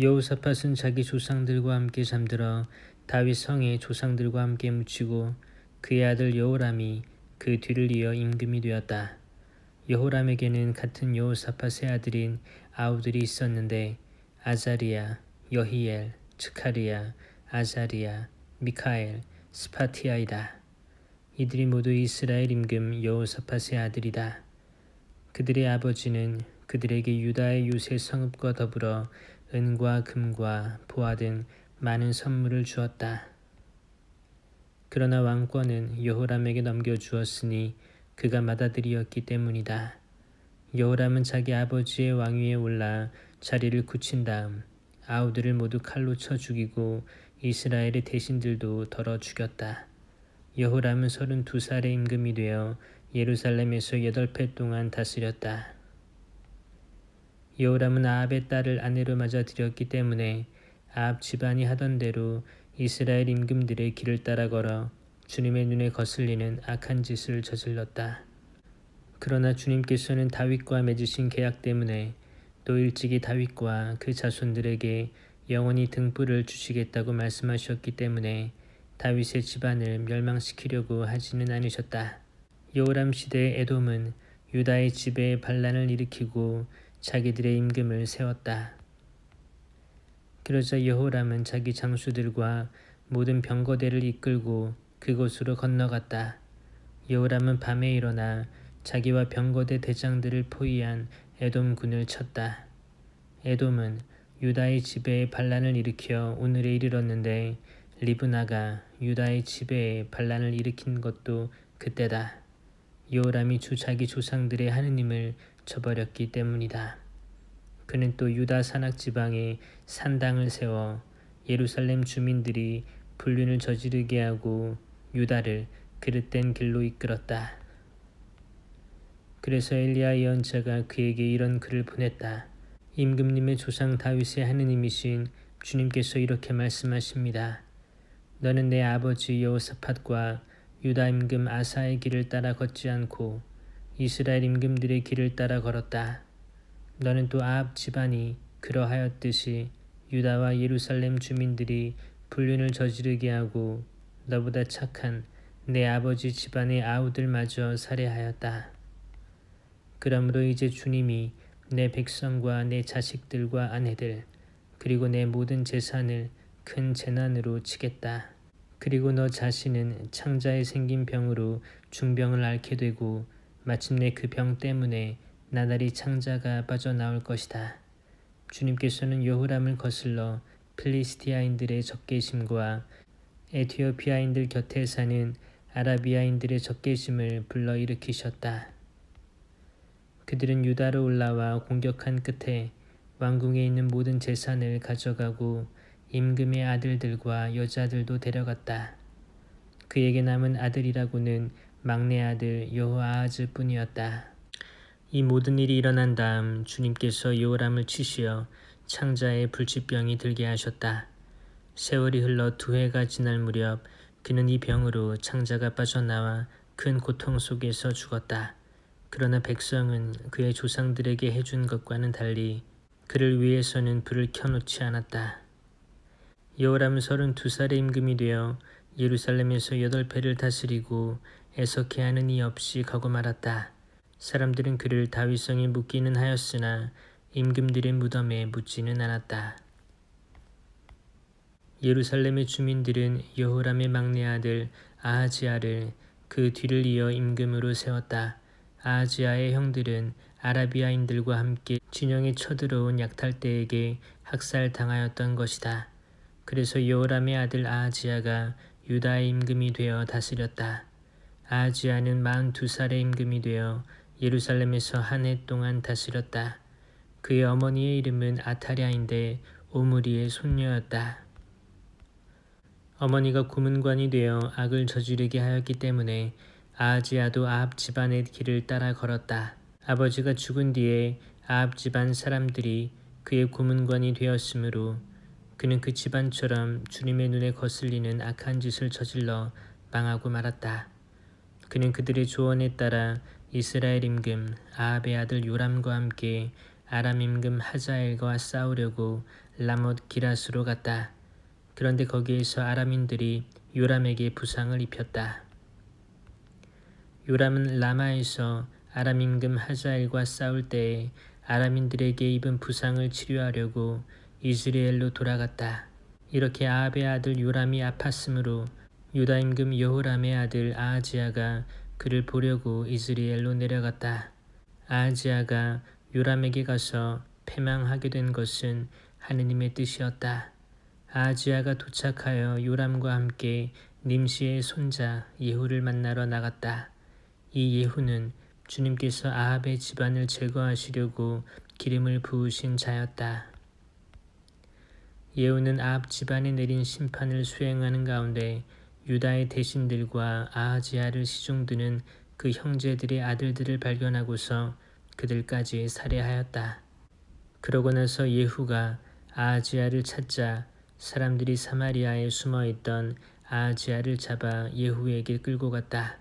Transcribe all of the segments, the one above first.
여호사밧은 자기 조상들과 함께 잠들어 다윗 성에 조상들과 함께 묻히고 그의 아들 여호람이 그 뒤를 이어 임금이 되었다. 여호람에게는 같은 여호사밧의 아들인 아우들이 있었는데 아자리야, 여히엘, 츠카리야, 아자리야, 미카엘, 스파티아이다. 이들이 모두 이스라엘 임금 여호사밧의 아들이다. 그들의 아버지는 그들에게 유다의 요새 성읍과 더불어 은과 금과 보화 등 많은 선물을 주었다. 그러나 왕권은 여호람에게 넘겨주었으니 그가 맏아들이었기 때문이다. 여호람은 자기 아버지의 왕위에 올라 자리를 굳힌 다음 아우들을 모두 칼로 쳐 죽이고 이스라엘의 대신들도 덜어 죽였다. 여호람은 32살의 임금이 되어 예루살렘에서 8해 동안 다스렸다. 여호람은 아합의 딸을 아내로 맞아 들였기 때문에 아합 집안이 하던 대로 이스라엘 임금들의 길을 따라 걸어 주님의 눈에 거슬리는 악한 짓을 저질렀다. 그러나 주님께서는 다윗과 맺으신 계약 때문에 또 일찍이 다윗과 그 자손들에게 영원히 등불을 주시겠다고 말씀하셨기 때문에 다윗의 집안을 멸망시키려고 하지는 않으셨다. 여호람 시대의 에돔은 유다의 지배에 반란을 일으키고 자기들의 임금을 세웠다. 그러자 여호람은 자기 장수들과 모든 병거대를 이끌고 그곳으로 건너갔다. 여호람은 밤에 일어나 자기와 병거대 대장들을 포위한 에돔군을 쳤다. 에돔은 유다의 지배에 반란을 일으켜 오늘에 이르렀는데 리브나가 유다의 지배에 반란을 일으킨 것도 그때다. 여호람이 자기 조상들의 하느님을 저버렸기 때문이다. 그는 또 유다 산악 지방에 산당을 세워 예루살렘 주민들이 불륜을 저지르게 하고 유다를 그릇된 길로 이끌었다. 그래서 엘리야 예언자가 그에게 이런 글을 보냈다. 임금님의 조상 다윗의 하느님이신 주님께서 이렇게 말씀하십니다. 너는 내 아버지 여호사밧과 유다 임금 아사의 길을 따라 걷지 않고 이스라엘 임금들의 길을 따라 걸었다. 너는 또 아합 집안이 그러하였듯이 유다와 예루살렘 주민들이 불륜을 저지르게 하고 너보다 착한 내 아버지 집안의 아우들마저 살해하였다. 그러므로 이제 주님이 내 백성과 내 자식들과 아내들 그리고 내 모든 재산을 큰 재난으로 치겠다. 그리고 너 자신은 창자에 생긴 병으로 중병을 앓게 되고 마침내 그 병 때문에 나날이 창자가 빠져나올 것이다. 주님께서는 여호람을 거슬러 필리스티아인들의 적개심과 에티오피아인들 곁에 사는 아라비아인들의 적개심을 불러일으키셨다. 그들은 유다로 올라와 공격한 끝에 왕궁에 있는 모든 재산을 가져가고 임금의 아들들과 여자들도 데려갔다. 그에게 남은 아들이라고는 막내 아들 여호아하즈 뿐이었다. 이 모든 일이 일어난 다음 주님께서 여호람을 치시어 창자에 불치병이 들게 하셨다. 세월이 흘러 2해가 지날 무렵 그는 이 병으로 창자가 빠져나와 큰 고통 속에서 죽었다. 그러나 백성은 그의 조상들에게 해준 것과는 달리 그를 위해서는 불을 켜놓지 않았다. 여호람은 32살의 임금이 되어 예루살렘에서 8해를 다스리고 애석해 하는 이 없이 가고 말았다. 사람들은 그를 다윗성에 묻기는 하였으나 임금들의 무덤에 묻지는 않았다. 예루살렘의 주민들은 여호람의 막내 아들 아하지야를 그 뒤를 이어 임금으로 세웠다. 아하지야의 형들은 아라비아인들과 함께 진영에 쳐들어온 약탈대에게 학살당하였던 것이다. 그래서 여호람의 아들 아하지야가 유다의 임금이 되어 다스렸다. 아하지야는 42살의 임금이 되어 예루살렘에서 한 해 동안 다스렸다. 그의 어머니의 이름은 아타랴인데 오므리의 손녀였다. 어머니가 고문관이 되어 악을 저지르게 하였기 때문에 아하지야도 아합 집안의 길을 따라 걸었다. 아버지가 죽은 뒤에 아합 집안 사람들이 그의 고문관이 되었으므로 그는 그 집안처럼 주님의 눈에 거슬리는 악한 짓을 저질러 망하고 말았다. 그는 그들의 조언에 따라 이스라엘 임금 아합의 아들 요람과 함께 아람 임금 하자엘과 싸우려고 라못 기라스로 갔다. 그런데 거기에서 아람인들이 요람에게 부상을 입혔다. 요람은 라마에서 아람 임금 하자엘과 싸울 때에 아람인들에게 입은 부상을 치료하려고 이스라엘로 돌아갔다. 이렇게 아합의 아들 요람이 아팠으므로 유다 임금 여호람의 아들 아하지야가 그를 보려고 이스라엘로 내려갔다. 아하지야가 요람에게 가서 패망하게 된 것은 하느님의 뜻이었다. 아하지야가 도착하여 요람과 함께 님시의 손자 예후를 만나러 나갔다. 이 예후는 주님께서 아합의 집안을 제거하시려고 기름을 부으신 자였다. 예후는 아합 집안에 내린 심판을 수행하는 가운데 유다의 대신들과 아하지야를 시중드는 그 형제들의 아들들을 발견하고서 그들까지 살해하였다. 그러고 나서 예후가 아하지야를 찾자 사람들이 사마리아에 숨어있던 아하지야를 잡아 예후에게 끌고 갔다.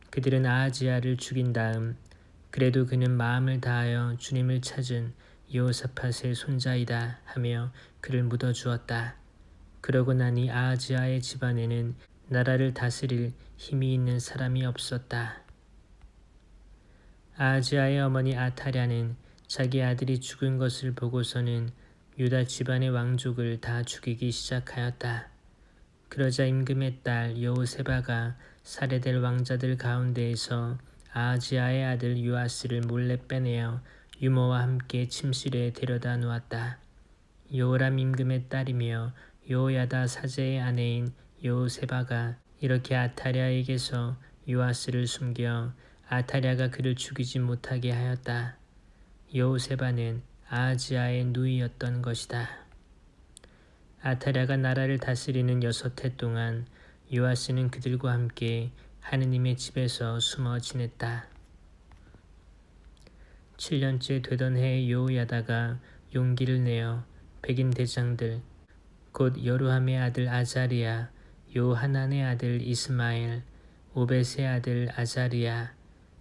그들은 아하지야를 죽인 다음 그래도 그는 마음을 다하여 주님을 찾은 여호사밧의 손자이다 하며 그를 묻어주었다. 그러고 나니 아하지야의 집안에는 나라를 다스릴 힘이 있는 사람이 없었다. 아하지야의 어머니 아타랴는 자기 아들이 죽은 것을 보고서는 유다 집안의 왕족을 다 죽이기 시작하였다. 그러자 임금의 딸 여호세바가 살해될 왕자들 가운데에서 아하지야의 아들 요아스를 몰래 빼내어 유모와 함께 침실에 데려다 놓았다. 여호람 임금의 딸이며 여호야다 사제의 아내인 여호세바가 이렇게 아타랴에게서 요아스를 숨겨 아타랴가 그를 죽이지 못하게 하였다. 여호세바는 아하지야의 누이였던 것이다. 아타랴가 나라를 다스리는 6해 동안 요아스는 그들과 함께 하느님의 집에서 숨어 지냈다. 7년째 되던 해에 여호야다가 용기를 내어 백인 대장들 곧 여루함의 아들 아자리야, 요하난의 아들 이스마엘, 오벳의 아들 아자리야,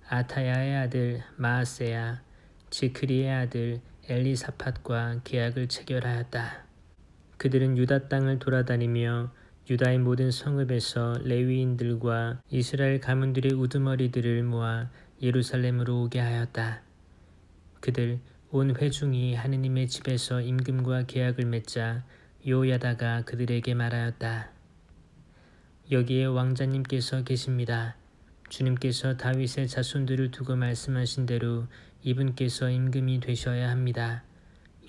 아타야의 아들 마아세야, 지크리의 아들 엘리사팟과 계약을 체결하였다. 그들은 유다 땅을 돌아다니며 유다의 모든 성읍에서 레위인들과 이스라엘 가문들의 우두머리들을 모아 예루살렘으로 오게 하였다. 그들 온 회중이 하느님의 집에서 임금과 계약을 맺자 여호야다가 그들에게 말하였다. 여기에 왕자님께서 계십니다. 주님께서 다윗의 자손들을 두고 말씀하신 대로 이분께서 임금이 되셔야 합니다.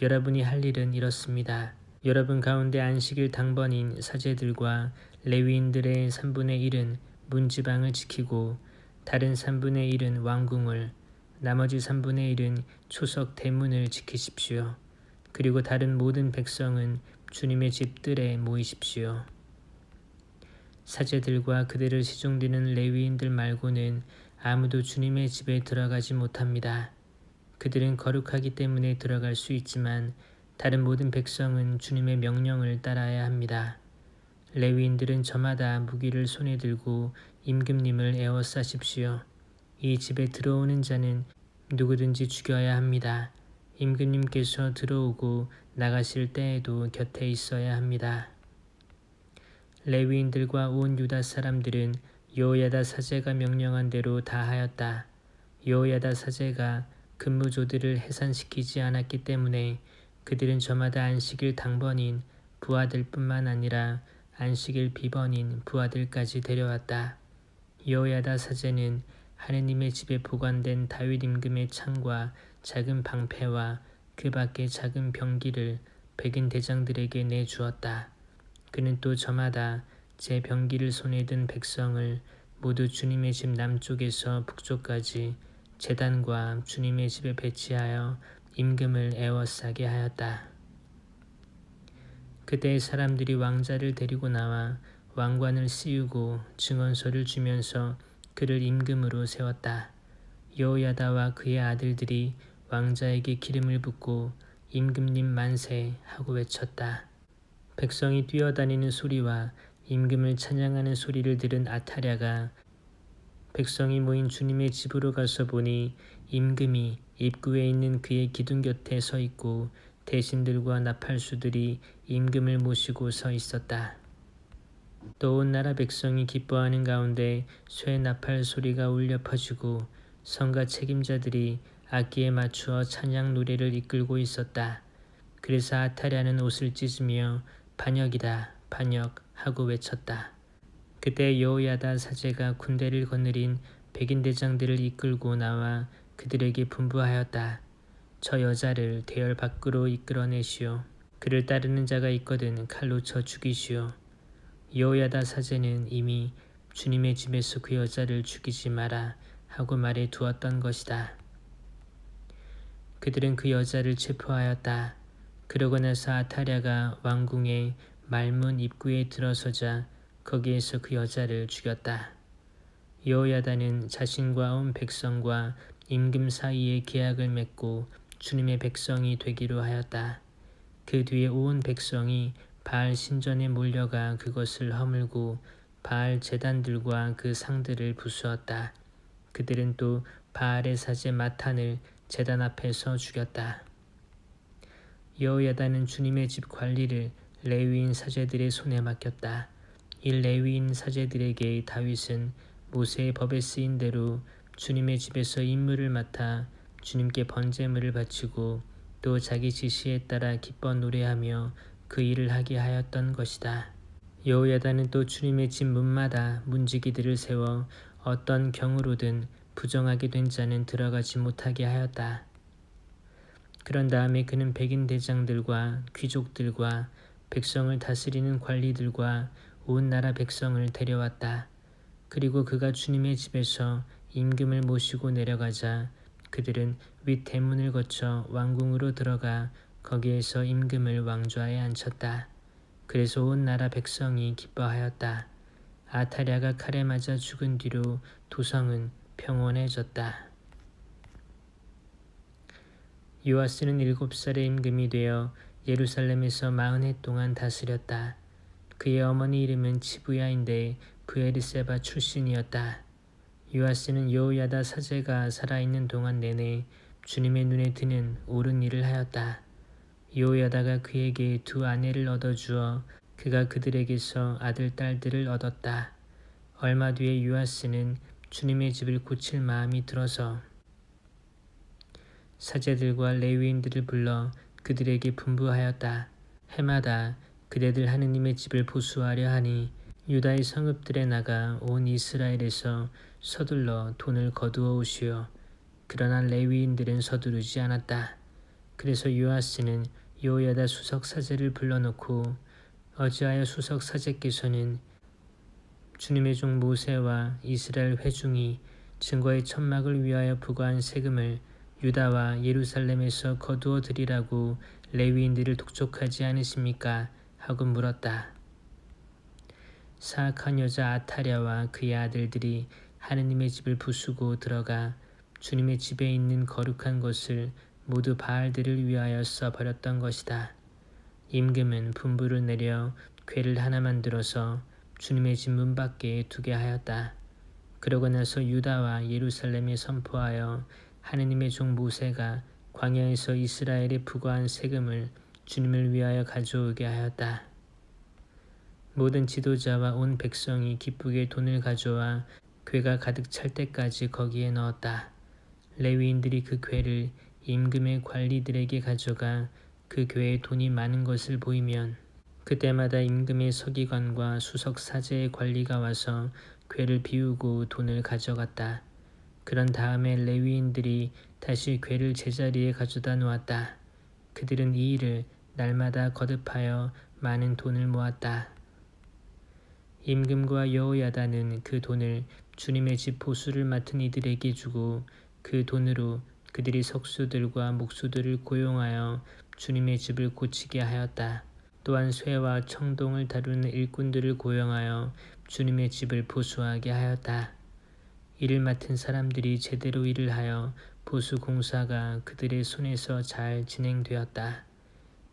여러분이 할 일은 이렇습니다. 여러분 가운데 안식일 당번인 사제들과 레위인들의 3분의 1은 문지방을 지키고 다른 3분의 1은 왕궁을, 나머지 3분의 1은 초석 대문을 지키십시오. 그리고 다른 모든 백성은 주님의 집들에 모이십시오. 사제들과 그들을 시중드는 레위인들 말고는 아무도 주님의 집에 들어가지 못합니다. 그들은 거룩하기 때문에 들어갈 수 있지만 다른 모든 백성은 주님의 명령을 따라야 합니다. 레위인들은 저마다 무기를 손에 들고 임금님을 에워싸십시오. 이 집에 들어오는 자는 누구든지 죽여야 합니다. 임금님께서 들어오고 나가실 때에도 곁에 있어야 합니다. 레위인들과 온 유다 사람들은 여호야다 사제가 명령한 대로 다 하였다. 여호야다 사제가 근무조들을 해산시키지 않았기 때문에 그들은 저마다 안식일 당번인 부하들뿐만 아니라 안식일 비번인 부하들까지 데려왔다. 여호야다 사제는 하느님의 집에 보관된 다윗 임금의 창과 작은 방패와 그 밖의 작은 병기를 백인 대장들에게 내주었다. 그는 또 저마다 제 병기를 손에 든 백성을 모두 주님의 집 남쪽에서 북쪽까지 제단과 주님의 집에 배치하여 임금을 에워싸게 하였다. 그때 사람들이 왕자를 데리고 나와 왕관을 씌우고 증언서를 주면서 그를 임금으로 세웠다. 여호야다와 그의 아들들이 왕자에게 기름을 붓고 임금님 만세 하고 외쳤다. 백성이 뛰어다니는 소리와 임금을 찬양하는 소리를 들은 아타랴가 백성이 모인 주님의 집으로 가서 보니 임금이 입구에 있는 그의 기둥 곁에 서 있고 대신들과 나팔수들이 임금을 모시고 서 있었다. 또 온 나라 백성이 기뻐하는 가운데 쇠 나팔 소리가 울려 퍼지고 성가 책임자들이 악기에 맞추어 찬양 노래를 이끌고 있었다. 그래서 아타랴는 옷을 찢으며 반역이다 반역 하고 외쳤다. 그때 여호야다 사제가 군대를 거느린 백인 대장들을 이끌고 나와 그들에게 분부하였다. 저 여자를 대열 밖으로 이끌어내시오. 그를 따르는 자가 있거든 칼로 쳐 죽이시오. 여호야다 사제는 이미 주님의 집에서 그 여자를 죽이지 마라 하고 말해 두었던 것이다. 그들은 그 여자를 체포하였다. 그러고 나서 아타랴가 왕궁의 말문 입구에 들어서자 거기에서 그 여자를 죽였다. 여호야다는 자신과 온 백성과 임금 사이에 계약을 맺고 주님의 백성이 되기로 하였다. 그 뒤에 온 백성이 바알 신전에 몰려가 그것을 허물고 바알 제단들과 그 상들을 부수었다. 그들은 또 바알의 사제 마탄을 제단 앞에서 죽였다. 여호야다는 주님의 집 관리를 레위인 사제들의 손에 맡겼다. 이 레위인 사제들에게 다윗은 모세의 법에 쓰인 대로 주님의 집에서 임무를 맡아 주님께 번제물을 바치고 또 자기 지시에 따라 기뻐 노래하며 그 일을 하게 하였던 것이다. 여호야다는 또 주님의 집 문마다 문지기들을 세워 어떤 경우로든 부정하게 된 자는 들어가지 못하게 하였다. 그런 다음에 그는 백인 대장들과 귀족들과 백성을 다스리는 관리들과 온 나라 백성을 데려왔다. 그리고 그가 주님의 집에서 임금을 모시고 내려가자 그들은 윗 대문을 거쳐 왕궁으로 들어가 거기에서 임금을 왕좌에 앉혔다. 그래서 온 나라 백성이 기뻐하였다. 아타랴가 칼에 맞아 죽은 뒤로 도성은 평온해졌다. 요아스는 7살의 임금이 되어 예루살렘에서 40해 동안 다스렸다. 그의 어머니 이름은 치부야인데 브에르세바 출신이었다. 요아스는 여호야다 사제가 살아있는 동안 내내 주님의 눈에 드는 옳은 일을 하였다. 여호야다가 그에게 2 아내를 얻어주어 그가 그들에게서 아들 딸들을 얻었다. 얼마 뒤에 요아스는 주님의 집을 고칠 마음이 들어서 사제들과 레위인들을 불러 그들에게 분부하였다. 해마다 그대들 하느님의 집을 보수하려 하니 유다의 성읍들에 나가 온 이스라엘에서 서둘러 돈을 거두어 오시오. 그러나 레위인들은 서두르지 않았다. 그래서 요아스는 여호야다 수석 사제를 불러놓고 어찌하여 수석 사제께서는 주님의 종 모세와 이스라엘 회중이 증거의 천막을 위하여 부과한 세금을 유다와 예루살렘에서 거두어 드리라고 레위인들을 독촉하지 않으십니까? 하고 물었다. 사악한 여자 아타랴와 그의 아들들이 하느님의 집을 부수고 들어가 주님의 집에 있는 거룩한 것을 모두 바알들을 위하여 써버렸던 것이다. 임금은 분부를 내려 궤를 하나 만들어서 주님의 집 문 밖에 두게 하였다. 그러고 나서 유다와 예루살렘에 선포하여 하느님의 종 모세가 광야에서 이스라엘에 부과한 세금을 주님을 위하여 가져오게 하였다. 모든 지도자와 온 백성이 기쁘게 돈을 가져와 궤가 가득 찰 때까지 거기에 넣었다. 레위인들이 그 궤를 임금의 관리들에게 가져가 그 궤에 돈이 많은 것을 보이면 그때마다 임금의 서기관과 수석 사제의 관리가 와서 궤를 비우고 돈을 가져갔다. 그런 다음에 레위인들이 다시 궤를 제자리에 가져다 놓았다. 그들은 이 일을 날마다 거듭하여 많은 돈을 모았다. 임금과 여호야다는 그 돈을 주님의 집 보수를 맡은 이들에게 주고 그 돈으로 그들이 석수들과 목수들을 고용하여 주님의 집을 고치게 하였다. 또한 쇠와 청동을 다루는 일꾼들을 고용하여 주님의 집을 보수하게 하였다. 일을 맡은 사람들이 제대로 일을 하여 보수 공사가 그들의 손에서 잘 진행되었다.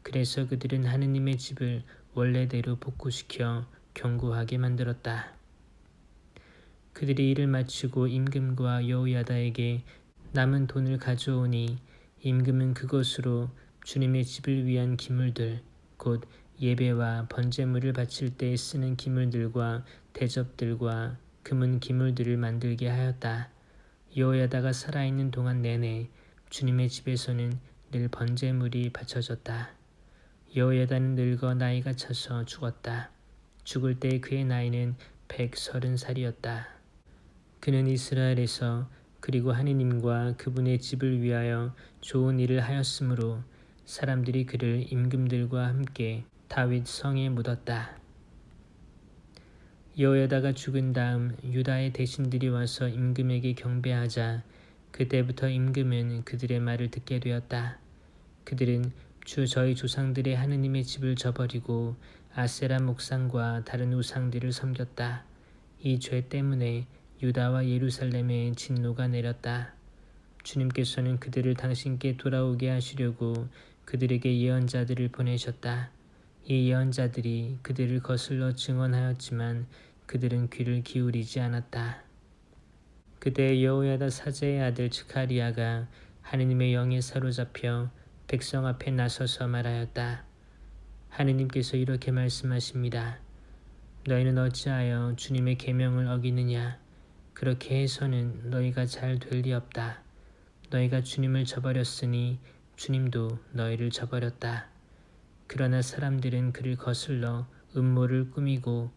그래서 그들은 하느님의 집을 원래대로 복구시켜 견고하게 만들었다. 그들이 일을 마치고 임금과 여호야다에게 남은 돈을 가져오니 임금은 그것으로 주님의 집을 위한 기물들 곧 예배와 번제물을 바칠 때 쓰는 기물들과 대접들과 금은 기물들을 만들게 하였다. 여호야다가 살아있는 동안 내내 주님의 집에서는 늘 번제물이 바쳐졌다. 여호야다는 늙어 나이가 차서 죽었다. 죽을 때 그의 나이는 130살이었다. 그는 이스라엘에서 그리고 하느님과 그분의 집을 위하여 좋은 일을 하였으므로 사람들이 그를 임금들과 함께 다윗 성에 묻었다. 여호야다가 죽은 다음 유다의 대신들이 와서 임금에게 경배하자 그때부터 임금은 그들의 말을 듣게 되었다. 그들은 주 저희 조상들의 하느님의 집을 저버리고 아세라 목상과 다른 우상들을 섬겼다. 이 죄 때문에 유다와 예루살렘에 진노가 내렸다. 주님께서는 그들을 당신께 돌아오게 하시려고 그들에게 예언자들을 보내셨다. 이 예언자들이 그들을 거슬러 증언하였지만 그들은 귀를 기울이지 않았다. 그때 여호야다 사제의 아들 즈카리야가 하느님의 영에 사로잡혀 백성 앞에 나서서 말하였다. 하느님께서 이렇게 말씀하십니다. 너희는 어찌하여 주님의 계명을 어기느냐? 그렇게 해서는 너희가 잘 될 리 없다. 너희가 주님을 저버렸으니 주님도 너희를 저버렸다. 그러나 사람들은 그를 거슬러 음모를 꾸미고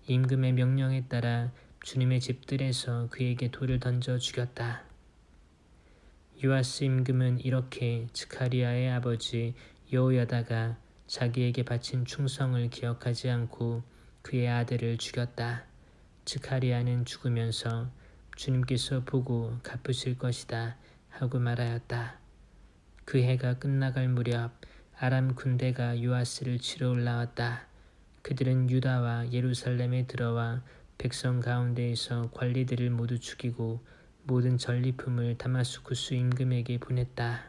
임금의 명령에 따라 주님의 집들에서 그에게 돌을 던져 죽였다. 요아스 임금은 이렇게 즈카리야의 아버지 여호야다가 자기에게 바친 충성을 기억하지 않고 그의 아들을 죽였다. 즈카리야는 죽으면서 주님께서 보고 갚으실 것이다 하고 말하였다. 그 해가 끝나갈 무렵 아람 군대가 요아스를 치러 올라왔다. 그들은 유다와 예루살렘에 들어와 백성 가운데에서 관리들을 모두 죽이고 모든 전리품을 다마스쿠스 임금에게 보냈다.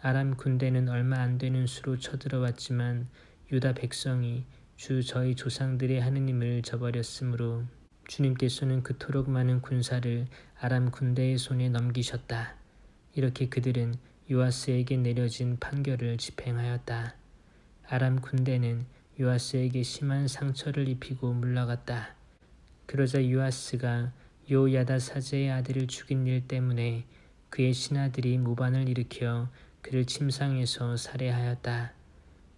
아람 군대는 얼마 안 되는 수로 쳐들어왔지만 유다 백성이 주 저희 조상들의 하느님을 저버렸으므로 주님께서는 그토록 많은 군사를 아람 군대의 손에 넘기셨다. 이렇게 그들은 요아스에게 내려진 판결을 집행하였다. 아람 군대는 요아스에게 심한 상처를 입히고 물러갔다. 그러자 요아스가 여호야다 사제의 아들을 죽인 일 때문에 그의 신하들이 모반을 일으켜 그를 침상에서 살해하였다.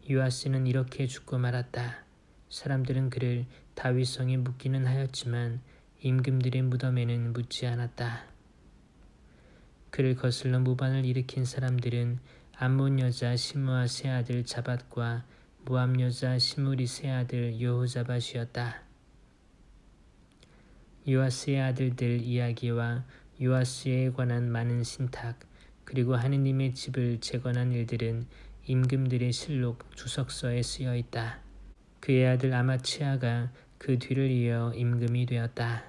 요아스는 이렇게 죽고 말았다. 사람들은 그를 다윗성에 묻기는 하였지만 임금들의 무덤에는 묻지 않았다. 그를 거슬러 모반을 일으킨 사람들은 암몬 여자 시므아의 아들 자밧과 모압 여자 시므리의 아들 여호자밧이었다. 요아스의 아들들 이야기와 요아스에 관한 많은 신탁 그리고 하느님의 집을 재건한 일들은 임금들의 실록 주석서에 쓰여 있다. 그의 아들 아마치아가 그 뒤를 이어 임금이 되었다.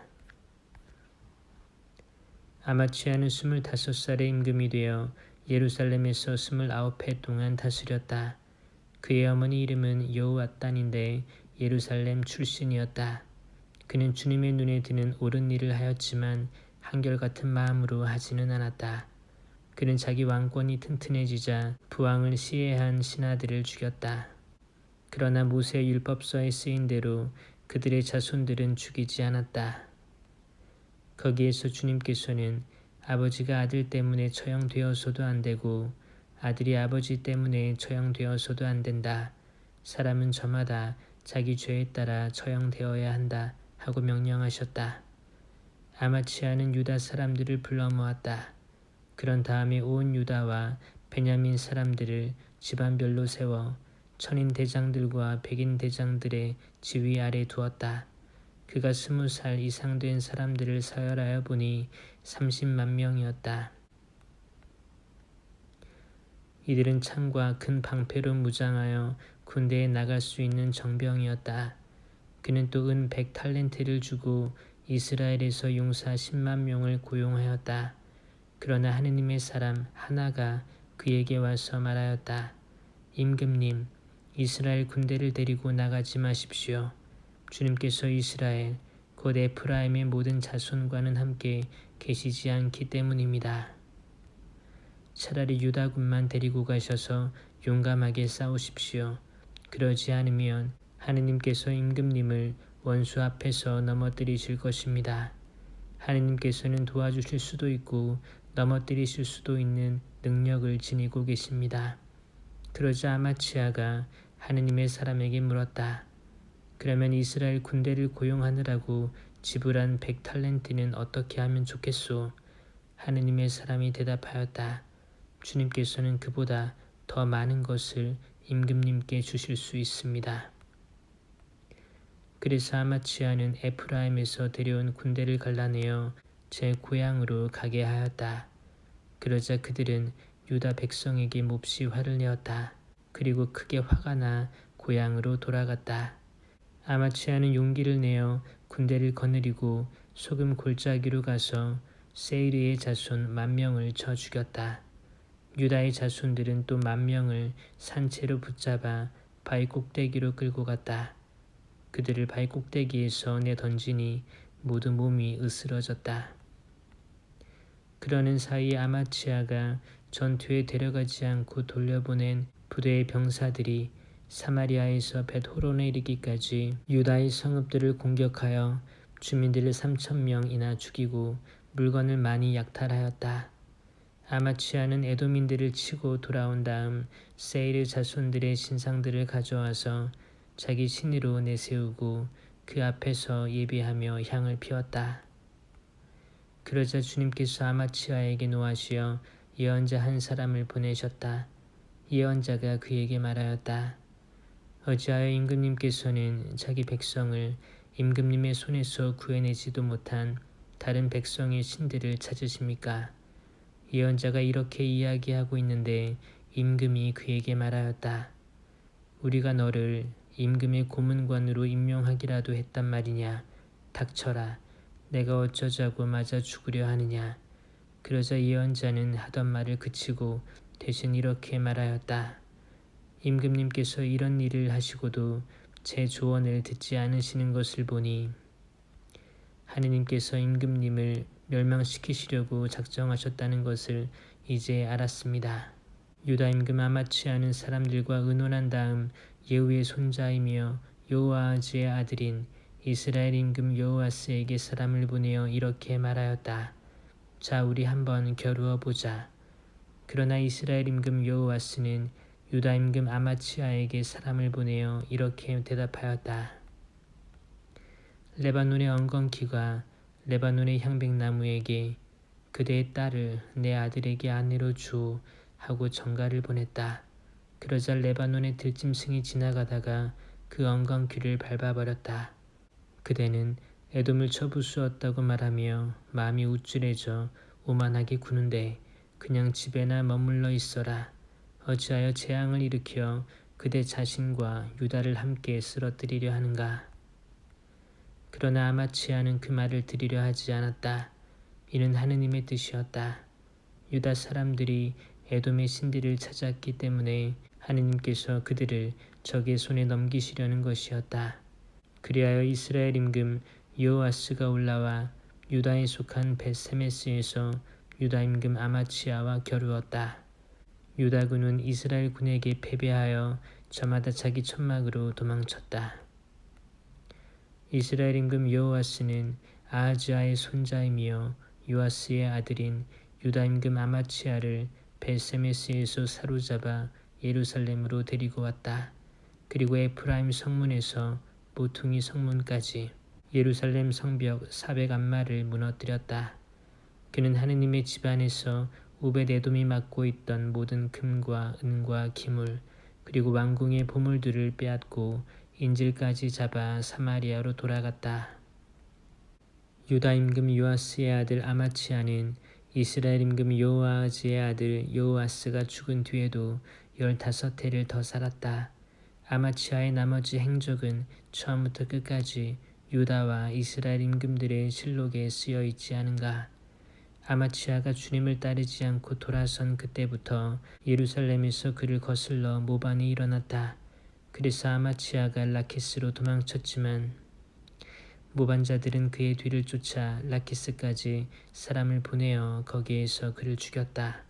아마치아는 25살에 임금이 되어 예루살렘에서 29해 동안 다스렸다. 그의 어머니 이름은 여우앗단인데 예루살렘 출신이었다. 그는 주님의 눈에 드는 옳은 일을 하였지만 한결같은 마음으로 하지는 않았다. 그는 자기 왕권이 튼튼해지자 부왕을 시해한 신하들을 죽였다. 그러나 모세 율법서에 쓰인 대로 그들의 자손들은 죽이지 않았다. 거기에서 주님께서는 아버지가 아들 때문에 처형되어서도 안 되고 아들이 아버지 때문에 처형되어서도 안 된다. 사람은 저마다 자기 죄에 따라 처형되어야 한다 하고 명령하셨다. 아마치아는 유다 사람들을 불러 모았다. 그런 다음에 온 유다와 베냐민 사람들을 집안별로 세워 천인 대장들과 백인 대장들의 지휘 아래 두었다. 그가 20살 이상 된 사람들을 서열하여 보니 30만 명이었다. 이들은 창과 큰 방패로 무장하여 군대에 나갈 수 있는 정병이었다. 그는 또 은 100탈렌트를 주고 이스라엘에서 용사 10만 명을 고용하였다. 그러나 하느님의 사람 하나가 그에게 와서 말하였다. 임금님, 이스라엘 군대를 데리고 나가지 마십시오. 주님께서 이스라엘 곧 에프라임의 모든 자손과는 함께 계시지 않기 때문입니다. 차라리 유다군만 데리고 가셔서 용감하게 싸우십시오. 그러지 않으면 하느님께서 임금님을 원수 앞에서 넘어뜨리실 것입니다. 하느님께서는 도와주실 수도 있고 넘어뜨리실 수도 있는 능력을 지니고 계십니다. 그러자 아마치아가 하느님의 사람에게 물었다. 그러면 이스라엘 군대를 고용하느라고 지불한 100탈렌트는 어떻게 하면 좋겠소? 하느님의 사람이 대답하였다. 주님께서는 그보다 더 많은 것을 임금님께 주실 수 있습니다. 그래서 아마치아는 에프라임에서 데려온 군대를 갈라내어 제 고향으로 가게 하였다. 그러자 그들은 유다 백성에게 몹시 화를 내었다. 그리고 크게 화가 나 고향으로 돌아갔다. 아마치아는 용기를 내어 군대를 거느리고 소금 골짜기로 가서 세이르의 자손 10,000명을 쳐 죽였다. 유다의 자손들은 또 10,000명을 산채로 붙잡아 바위 꼭대기로 끌고 갔다. 그들을 바위 꼭대기에서 내던지니 모두 몸이 으스러졌다. 그러는 사이 아마치아가 전투에 데려가지 않고 돌려보낸 부대의 병사들이 사마리아에서 벳호론에 이르기까지 유다의 성읍들을 공격하여 주민들을 3,000명이나 죽이고 물건을 많이 약탈하였다. 아마치아는 에돔인들을 치고 돌아온 다음 세이르 자손들의 신상들을 가져와서 자기 신으로 내세우고 그 앞에서 예배하며 향을 피웠다. 그러자 주님께서 아마치아에게 노하시어 예언자 한 사람을 보내셨다. 예언자가 그에게 말하였다. 어찌하여 임금님께서는 자기 백성을 임금님의 손에서 구해내지도 못한 다른 백성의 신들을 찾으십니까? 예언자가 이렇게 이야기하고 있는데 임금이 그에게 말하였다. 우리가 너를 임금의 고문관으로 임명하기라도 했단 말이냐. 닥쳐라. 내가 어쩌자고 맞아 죽으려 하느냐. 그러자 예언자는 하던 말을 그치고 대신 이렇게 말하였다. 임금님께서 이런 일을 하시고도 제 조언을 듣지 않으시는 것을 보니 하느님께서 임금님을 멸망시키시려고 작정하셨다는 것을 이제 알았습니다. 유다 임금 아마치아는 사람들과 의논한 다음 예후의 손자이며 여호아하즈의 아들인 이스라엘 임금 여호아스에게 사람을 보내어 이렇게 말하였다. 자, 우리 한번 겨루어 보자. 그러나 이스라엘 임금 여호아스는 유다 임금 아마치아에게 사람을 보내어 이렇게 대답하였다. 레바논의 엉겅퀴가 레바논의 향백나무에게 그대의 딸을 내 아들에게 아내로 주오 하고 전가를 보냈다. 그러자 레바논의 들짐승이 지나가다가 그 엉겅퀴를 밟아버렸다. 그대는 에돔을 쳐부수었다고 말하며 마음이 우쭐해져 오만하게 구는데 그냥 집에나 머물러 있어라. 어찌하여 재앙을 일으켜 그대 자신과 유다를 함께 쓰러뜨리려 하는가. 그러나 아마치아는 그 말을 들으려 하지 않았다. 이는 하느님의 뜻이었다. 유다 사람들이 에돔의 신들을 찾았기 때문에 하느님께서 그들을 적의 손에 넘기시려는 것이었다. 그리하여 이스라엘 임금 여호아스가 올라와 유다에 속한 벳세메스에서 유다 임금 아마치아와 겨루었다. 유다군은 이스라엘 군에게 패배하여 저마다 자기 천막으로 도망쳤다. 이스라엘 임금 여호아스는 아하즈아의 손자이며 요아스의 아들인 유다 임금 아마치아를 벳세메스에서 사로잡아 예루살렘으로 데리고 왔다. 그리고 에프라임 성문에서 모퉁이 성문까지 예루살렘 성벽 400안마를 무너뜨렸다. 그는 하느님의 집안에서 오벳에돔이 맡고 있던 모든 금과 은과 기물 그리고 왕궁의 보물들을 빼앗고 인질까지 잡아 사마리아로 돌아갔다. 유다 임금 요아스의 아들 아마치아는 이스라엘 임금 여호아하즈의 아들 여호아스가 죽은 뒤에도 15해를 더 살았다. 아마치아의 나머지 행적은 처음부터 끝까지 유다와 이스라엘 임금들의 실록에 쓰여 있지 않은가. 아마치아가 주님을 따르지 않고 돌아선 그때부터 예루살렘에서 그를 거슬러 모반이 일어났다. 그래서 아마치아가 라키스로 도망쳤지만 모반자들은 그의 뒤를 쫓아 라키스까지 사람을 보내어 거기에서 그를 죽였다.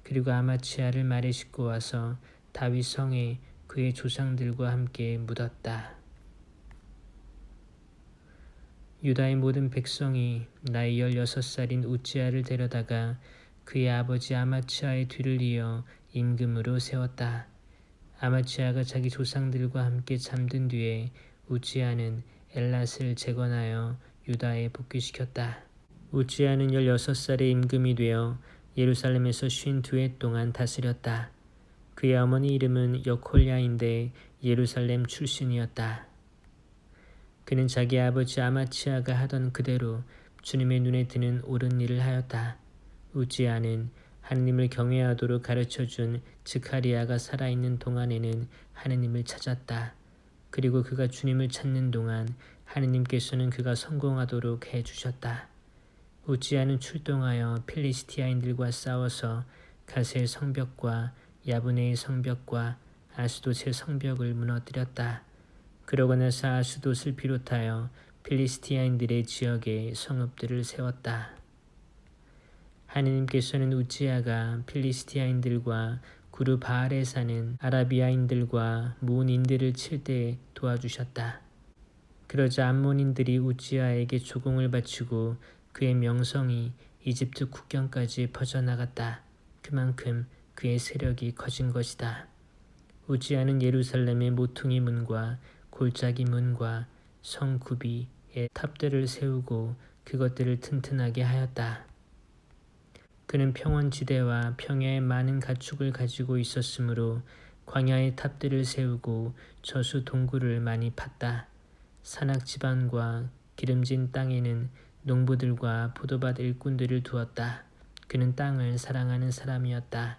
그리고 아마치아를 말에 싣고 와서 다윗 성에 그의 조상들과 함께 묻었다. 유다의 모든 백성이 나이 16살인 우찌아를 데려다가 그의 아버지 아마치아의 뒤를 이어 임금으로 세웠다. 아마치아가 자기 조상들과 함께 잠든 뒤에 우찌아는 엘랏을 재건하여 유다에 복귀시켰다. 우찌아는 16살의 임금이 되어 예루살렘에서 52해 동안 다스렸다. 그의 어머니 이름은 여콜야인데 예루살렘 출신이었다. 그는 자기 아버지 아마치아가 하던 그대로 주님의 눈에 드는 옳은 일을 하였다. 우찌아는 하느님을 경외하도록 가르쳐준 즈카리아가 살아있는 동안에는 하느님을 찾았다. 그리고 그가 주님을 찾는 동안 하느님께서는 그가 성공하도록 해주셨다. 우찌아는 출동하여 필리스티아인들과 싸워서 가세의 성벽과 야브네의 성벽과 아스돗의 성벽을 무너뜨렸다. 그러고 나서 아스돗을 비롯하여 필리스티아인들의 지역에 성읍들을 세웠다. 하느님께서는 우찌아가 필리스티아인들과 구르 바알에 사는 아라비아인들과 무온인들을 칠 때 도와주셨다. 그러자 암몬인들이 우찌아에게 조공을 바치고 그의 명성이 이집트 국경까지 퍼져나갔다. 그만큼 그의 세력이 커진 것이다. 우찌아는 예루살렘의 모퉁이 문과 골짜기 문과 성 구비의 탑들을 세우고 그것들을 튼튼하게 하였다. 그는 평원지대와 평야에 많은 가축을 가지고 있었으므로 광야의 탑들을 세우고 저수 동굴을 많이 팠다. 산악지방과 기름진 땅에는 농부들과 포도밭 일꾼들을 두었다. 그는 땅을 사랑하는 사람이었다.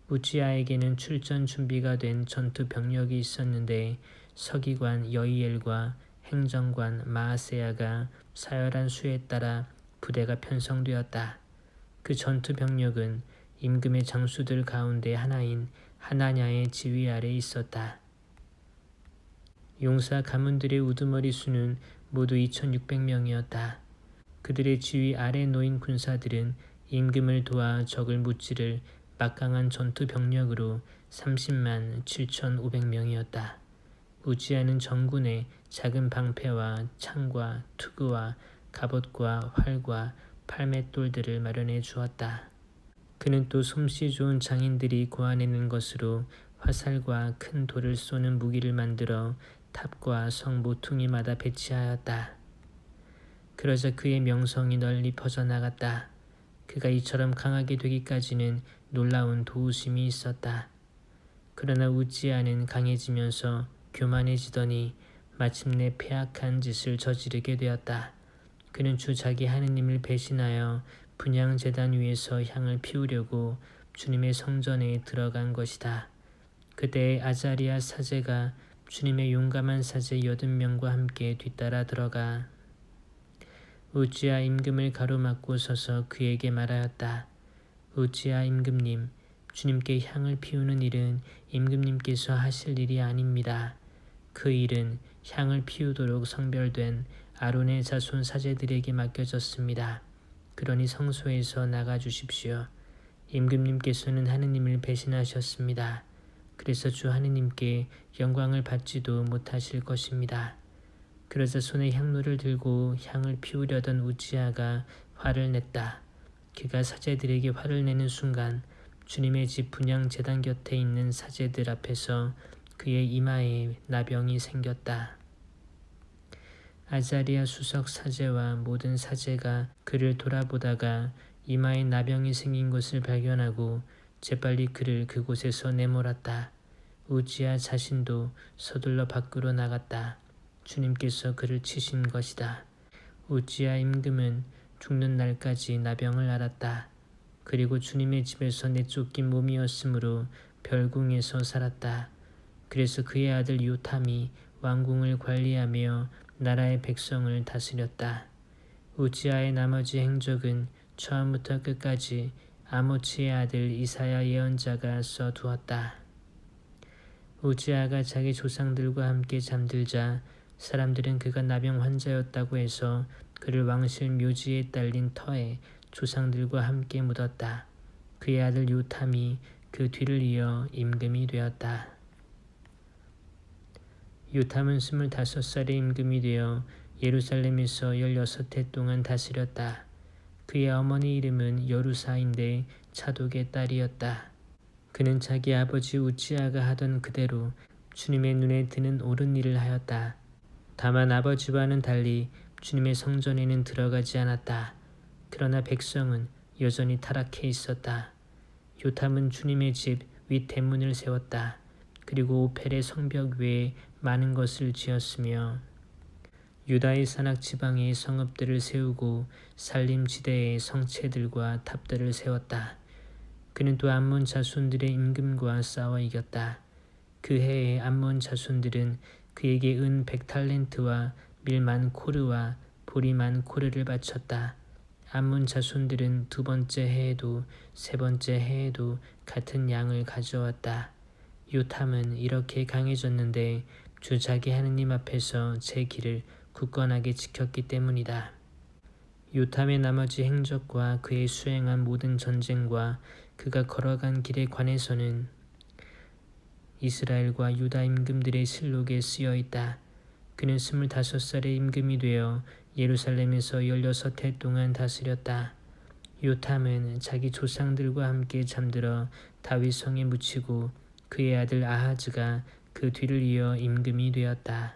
우찌아에게는 출전 준비가 된 전투 병력이 있었는데 서기관 여이엘과 행정관 마아세야가 사열한 수에 따라 부대가 편성되었다. 그 전투 병력은 임금의 장수들 가운데 하나인 하나냐의 지휘 아래 있었다. 용사 가문들의 우두머리 수는 모두 2600명이었다. 그들의 지휘 아래 놓인 군사들은 임금을 도와 적을 무찌를 막강한 전투 병력으로 30만 7500명이었다. 우찌아는 전군에 작은 방패와 창과 투구와 갑옷과 활과 팔맷돌들을 마련해 주었다. 그는 또 솜씨 좋은 장인들이 고아내는 것으로 화살과 큰 돌을 쏘는 무기를 만들어 탑과 성 모퉁이마다 배치하였다. 그러자 그의 명성이 널리 퍼져나갔다. 그가 이처럼 강하게 되기까지는 놀라운 도우심이 있었다. 그러나 우찌아는 강해지면서 교만해지더니 마침내 패악한 짓을 저지르게 되었다. 그는 주 자기 하느님을 배신하여 분향제단 위에서 향을 피우려고 주님의 성전에 들어간 것이다. 그때 아자리아 사제가 주님의 용감한 사제 80명과 함께 뒤따라 들어가 우찌아 임금을 가로막고 서서 그에게 말하였다. 우찌아 임금님, 주님께 향을 피우는 일은 임금님께서 하실 일이 아닙니다. 그 일은 향을 피우도록 성별된 아론의 자손 사제들에게 맡겨졌습니다. 그러니 성소에서 나가 주십시오. 임금님께서는 하느님을 배신하셨습니다. 그래서 주 하느님께 영광을 받지도 못하실 것입니다. 그러자 손에 향로를 들고 향을 피우려던 우찌아가 화를 냈다. 그가 사제들에게 화를 내는 순간 주님의 집 분향 제단 곁에 있는 사제들 앞에서 그의 이마에 나병이 생겼다. 아자리아 수석 사제와 모든 사제가 그를 돌아보다가 이마에 나병이 생긴 것을 발견하고 재빨리 그를 그곳에서 내몰았다. 우찌아 자신도 서둘러 밖으로 나갔다. 주님께서 그를 치신 것이다. 우찌아 임금은 죽는 날까지 나병을 앓았다. 그리고 주님의 집에서 내쫓긴 몸이었으므로 별궁에서 살았다. 그래서 그의 아들 요탐이 왕궁을 관리하며 나라의 백성을 다스렸다. 우찌아의 나머지 행적은 처음부터 끝까지 아모츠의 아들 이사야 예언자가 써두었다. 우찌아가 자기 조상들과 함께 잠들자 사람들은 그가 나병 환자였다고 해서 그를 왕실 묘지에 딸린 터에 조상들과 함께 묻었다. 그의 아들 요탐이 그 뒤를 이어 임금이 되었다. 요탐은 25살에 임금이 되어 예루살렘에서 16해 동안 다스렸다. 그의 어머니 이름은 여루사인데 차독의 딸이었다. 그는 자기 아버지 우지야가 하던 그대로 주님의 눈에 드는 옳은 일을 하였다. 다만 아버지와는 달리 주님의 성전에는 들어가지 않았다. 그러나 백성은 여전히 타락해 있었다. 요탐은 주님의 집 윗대문을 세웠다. 그리고 오펠의 성벽 외에 많은 것을 지었으며 유다의 산악 지방에 성읍들을 세우고 산림지대에 성체들과 탑들을 세웠다. 그는 또 암몬 자손들의 임금과 싸워 이겼다. 그 해에 암몬 자손들은 그에게 은 100탈렌트와 밀 만 코르와 보리 만 코르를 바쳤다. 암몬 자손들은 두 번째 해에도 세 번째 해에도 같은 양을 가져왔다. 요탐은 이렇게 강해졌는데 주 자기 하느님 앞에서 제 길을 굳건하게 지켰기 때문이다. 요탐의 나머지 행적과 그의 수행한 모든 전쟁과 그가 걸어간 길에 관해서는 이스라엘과 유다 임금들의 실록에 쓰여 있다. 그는 25살에 임금이 되어 예루살렘에서 16해 동안 다스렸다. 요탐은 자기 조상들과 함께 잠들어 다윗 성에 묻히고 그의 아들 아하즈가 그 뒤를 이어 임금이 되었다.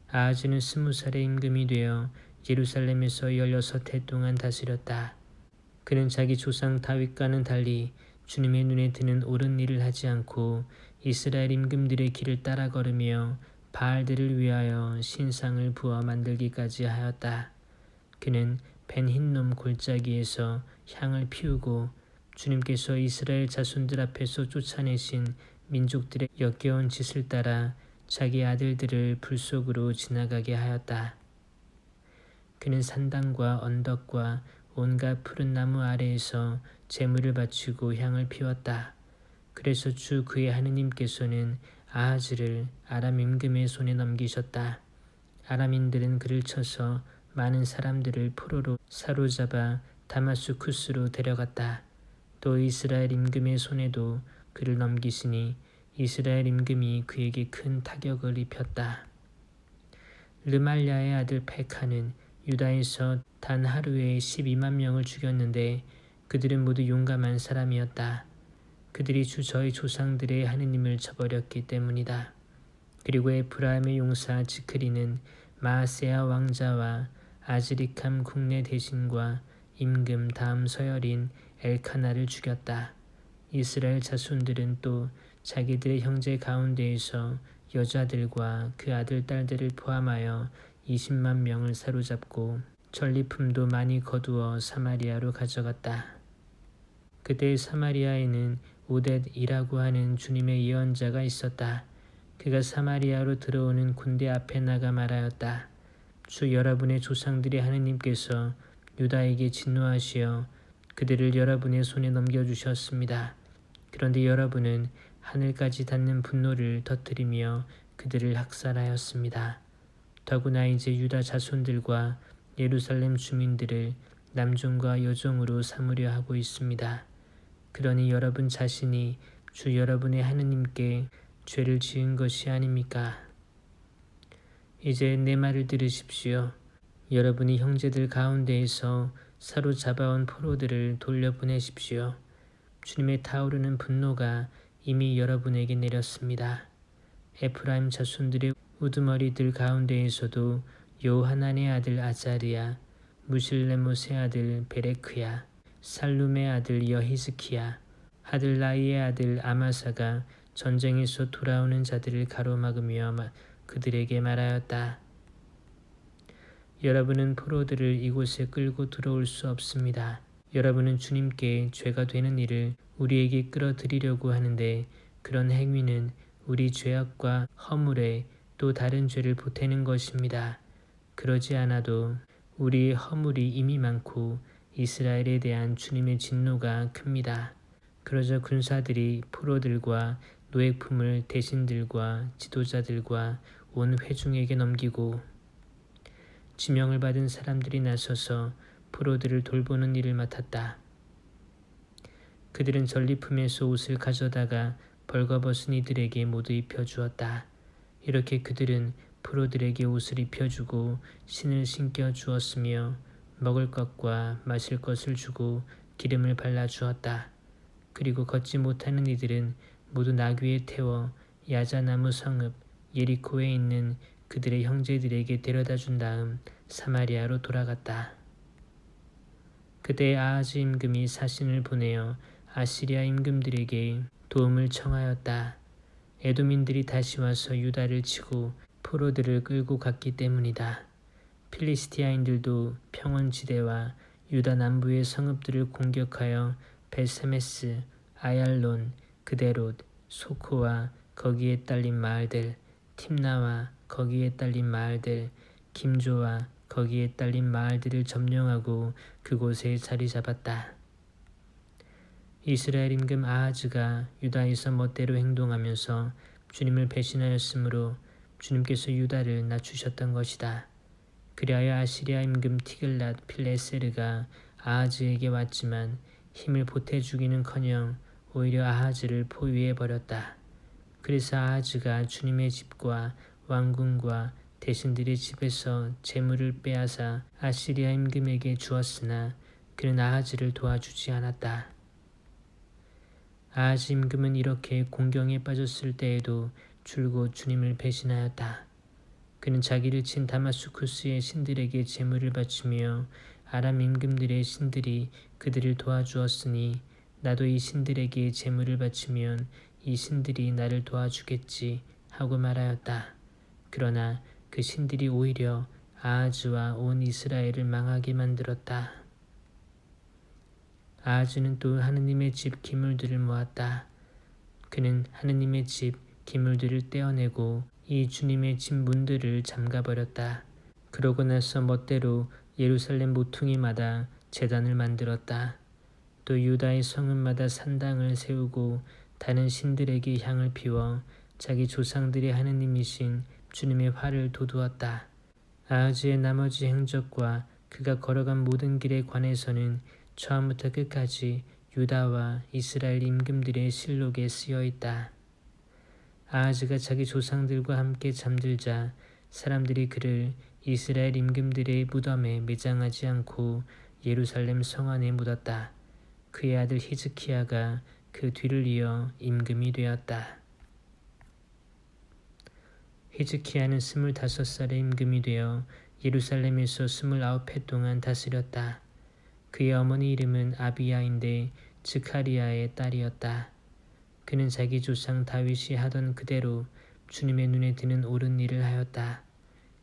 아하즈는 20살에 임금이 되어 예루살렘에서 16해 동안 다스렸다. 그는 자기 조상 다윗과는 달리 주님의 눈에 드는 옳은 일을 하지 않고 이스라엘 임금들의 길을 따라 걸으며 바알들을 위하여 신상을 부어 만들기까지 하였다. 그는 벤 흰놈 골짜기에서 향을 피우고 주님께서 이스라엘 자손들 앞에서 쫓아내신 민족들의 역겨운 짓을 따라 자기 아들들을 불 속으로 지나가게 하였다. 그는 산당과 언덕과 온갖 푸른 나무 아래에서 제물을 바치고 향을 피웠다. 그래서 주 그의 하느님께서는 아하즈를 아람 임금의 손에 넘기셨다. 아람인들은 그를 쳐서 많은 사람들을 포로로 사로잡아 다마스쿠스로 데려갔다. 또 이스라엘 임금의 손에도 그를 넘기시니 이스라엘 임금이 그에게 큰 타격을 입혔다. 르말랴의 아들 페카는 유다에서 단 하루에 12만 명을 죽였는데 그들은 모두 용감한 사람이었다. 그들이 주 저희 조상들의 하느님을 저버렸기 때문이다. 그리고 에프라임의 용사 지크리는 마아세야 왕자와 아즈리캄 국내 대신과 임금 다음 서열인 엘카나를 죽였다. 이스라엘 자손들은 또 자기들의 형제 가운데에서 여자들과 그 아들 딸들을 포함하여 20만 명을 사로잡고 전리품도 많이 거두어 사마리아로 가져갔다. 그때 사마리아에는 오뎃이라고 하는 주님의 예언자가 있었다. 그가 사마리아로 들어오는 군대 앞에 나가 말하였다. 주 여러분의 조상들의 하느님께서 유다에게 진노하시어 그들을 여러분의 손에 넘겨주셨습니다. 그런데 여러분은 하늘까지 닿는 분노를 터뜨리며 그들을 학살하였습니다. 더구나 이제 유다 자손들과 예루살렘 주민들을 남종과 여종으로 삼으려 하고 있습니다. 그러니 여러분 자신이 주 여러분의 하느님께 죄를 지은 것이 아닙니까? 이제 내 말을 들으십시오. 여러분이 형제들 가운데에서 사로잡아온 포로들을 돌려보내십시오. 주님의 타오르는 분노가 이미 여러분에게 내렸습니다. 에프라임 자손들의 우두머리들 가운데에서도 요하난의 아들 아자리야, 무실레못의 아들 베레크야, 살룸의 아들 여히스키야, 하들라이의 아들 아마사가 전쟁에서 돌아오는 자들을 가로막으며 그들에게 말하였다. 여러분은 포로들을 이곳에 끌고 들어올 수 없습니다. 여러분은 주님께 죄가 되는 일을 우리에게 끌어들이려고 하는데 그런 행위는 우리 죄악과 허물에 또 다른 죄를 보태는 것입니다. 그러지 않아도 우리의 허물이 이미 많고 이스라엘에 대한 주님의 진노가 큽니다. 그러자 군사들이 포로들과 노획품을 대신들과 지도자들과 온 회중에게 넘기고 지명을 받은 사람들이 나서서 포로들을 돌보는 일을 맡았다. 그들은 전리품에서 옷을 가져다가 벌거벗은 이들에게 모두 입혀주었다. 이렇게 그들은 포로들에게 옷을 입혀주고 신을 신겨 주었으며 먹을 것과 마실 것을 주고 기름을 발라주었다. 그리고 걷지 못하는 이들은 모두 나귀에 태워 야자나무 성읍 예리코에 있는 그들의 형제들에게 데려다 준 다음 사마리아로 돌아갔다. 그때 아하즈 임금이 사신을 보내어 아시리아 임금들에게 도움을 청하였다. 에돔인들이 다시 와서 유다를 치고 포로들을 끌고 갔기 때문이다. 필리스티아인들도 평원지대와 유다 남부의 성읍들을 공격하여 벳세메스, 아얄론, 그데롯, 소코와 거기에 딸린 마을들, 팀나와 거기에 딸린 마을들, 김조와 거기에 딸린 마을들을 점령하고 그곳에 자리 잡았다. 이스라엘 임금 아하즈가 유다에서 멋대로 행동하면서 주님을 배신하였으므로 주님께서 유다를 낮추셨던 것이다. 그리하여 아시리아 임금 티글랏 필레세르가 아하즈에게 왔지만 힘을 보태 주기는커녕 오히려 아하즈를 포위해 버렸다. 그래서 아하즈가 주님의 집과 왕궁과 대신들의 집에서 재물을 빼앗아 아시리아 임금에게 주었으나 그는 아하즈를 도와주지 않았다. 아하즈 임금은 이렇게 공경에 빠졌을 때에도 줄곧 주님을 배신하였다. 그는 자기를 친 다마스쿠스의 신들에게 제물을 바치며 아람 임금들의 신들이 그들을 도와주었으니 나도 이 신들에게 제물을 바치면 이 신들이 나를 도와주겠지 하고 말하였다. 그러나 그 신들이 오히려 아하즈와 온 이스라엘을 망하게 만들었다. 아하즈는 또 하느님의 집 기물들을 모았다. 그는 하느님의 집 기물들을 떼어내고 이 주님의 집 문들을 잠가버렸다. 그러고 나서 멋대로 예루살렘 모퉁이마다 제단을 만들었다. 또 유다의 성읍마다 산당을 세우고 다른 신들에게 향을 피워 자기 조상들의 하느님이신 주님의 화를 돋우었다. 아하즈의 나머지 행적과 그가 걸어간 모든 길에 관해서는 처음부터 끝까지 유다와 이스라엘 임금들의 실록에 쓰여 있다. 아하즈가 자기 조상들과 함께 잠들자 사람들이 그를 이스라엘 임금들의 무덤에 매장하지 않고 예루살렘 성 안에 묻었다. 그의 아들 히즈키야가 그 뒤를 이어 임금이 되었다. 히즈키야는 25살의 임금이 되어 예루살렘에서 29해 동안 다스렸다. 그의 어머니 이름은 아비야인데 즈카리야의 딸이었다. 그는 자기 조상 다윗이 하던 그대로 주님의 눈에 드는 옳은 일을 하였다.